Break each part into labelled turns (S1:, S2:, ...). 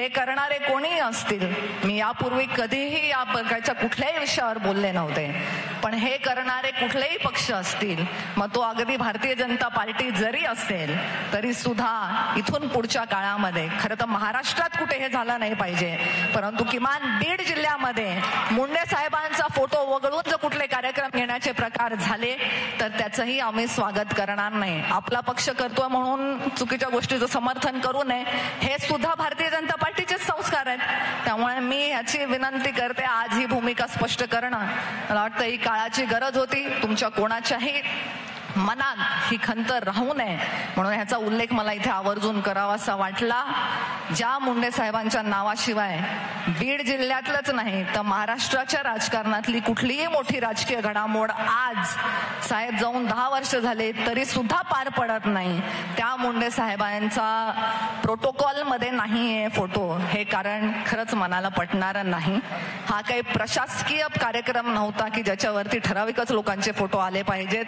S1: हे करणारे कोणीही असतील, मी यापूर्वी कधीही या प्रकारच्या कुठल्याही विषयावर बोलले नव्हते, पण हे करणारे कुठलेही पक्ष असतील, मग तो अगदी भारतीय जनता पार्टी जरी असेल तरी सुद्धा इथून पुढच्या काळामध्ये, खरं तर महाराष्ट्रात कुठे हे झालं नाही पाहिजे, परंतु किमान बीड जिल्ह्यामध्ये मुंडे साहेबांचा फोटो वगळून जर कुठले कार्यक्रम घेण्याचे प्रकार झाले तर त्याचंही आम्ही स्वागत करणार नाही. आपला पक्ष करतोय म्हणून चुकीच्या गोष्टीचं समर्थन करू नये, हे सुद्धा भारतीय जनता पार्टीचे संस्कार आहेत. त्यामुळे मी याची विनंती करते, आज ही भूमिका स्पष्ट करणं मला वाटतं ही काळाची गरज होती. तुमच्या कोणाच्याही मनात ही खंत राहू नये म्हणून ह्याचा उल्लेख मला इथे आवर्जून करावासा वाटला. ज्या मुंडे साहेबांच्या नावाशिवाय बीड जिल्ह्यातलंच नाही तर महाराष्ट्राच्या राजकारणातली कुठलीही मोठी राजकीय घडामोड आज साहेब जाऊन 10 वर्ष झाले तरी सुद्धा पार पडत नाही, त्या मुंडे साहेबांचा प्रोटोकॉल मध्ये नाहीये फोटो, हे कारण खरंच मनाला पटणारं नाही. हा काही प्रशासकीय कार्यक्रम नव्हता की ज्याच्यावरती ठराविकच लोकांचे फोटो आले पाहिजेत.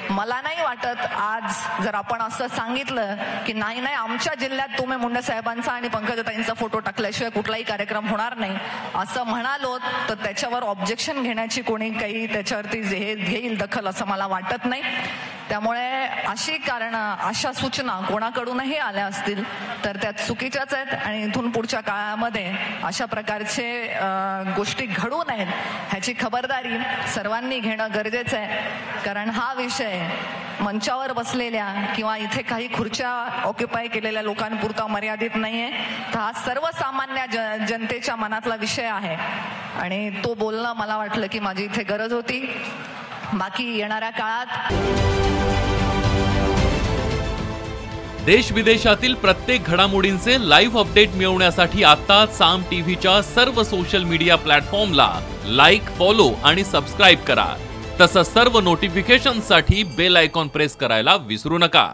S1: मला नाही वाटत आज जर आपण असं सांगितलं की नाही आमच्या जिल्ह्यात तुम्ही मुंडे साहेबांचा आणि पंकजाताईंचा फोटो टाकल्याशिवाय कुठलाही कार्यक्रम होणार नाही असं म्हणालो तर त्याच्यावर ऑब्जेक्शन घेण्याची कोणी काही त्याच्यावरती घेईल दखल असं मला वाटत नाही. त्यामुळे अशी कारणं, अशा सूचना कोणाकडूनही आल्या असतील तर त्या चुकीच्याच आहेत आणि इथून पुढच्या काळामध्ये अशा प्रकारचे गोष्टी घडू नयेत ह्याची खबरदारी सर्वांनी घेणं गरजेचं आहे. कारण हा विषय मंचावर बसलेल्या किंवा इथे काही खुर्च्या ऑक्युपाय केलेल्या लोकांपुरता मर्यादित नाहीये, तर हा सर्वसामान्य जनतेच्या मनातला विषय आहे आणि तो बोलणं मला वाटलं की माझी इथे गरज होती. बाकी येणाऱ्या काळात
S2: देश विदेशातील प्रत्येक घडामोडींचे लाईव्ह अपडेट मिळवण्यासाठी आता साम टीव्हीच्या सर्व सोशल मीडिया प्लॅटफॉर्मला लाईक, फॉलो आणि सबस्क्राईब करा. तसंच सर्व नोटिफिकेशनसाठी बेल आयकॉन प्रेस करायला विसरू नका.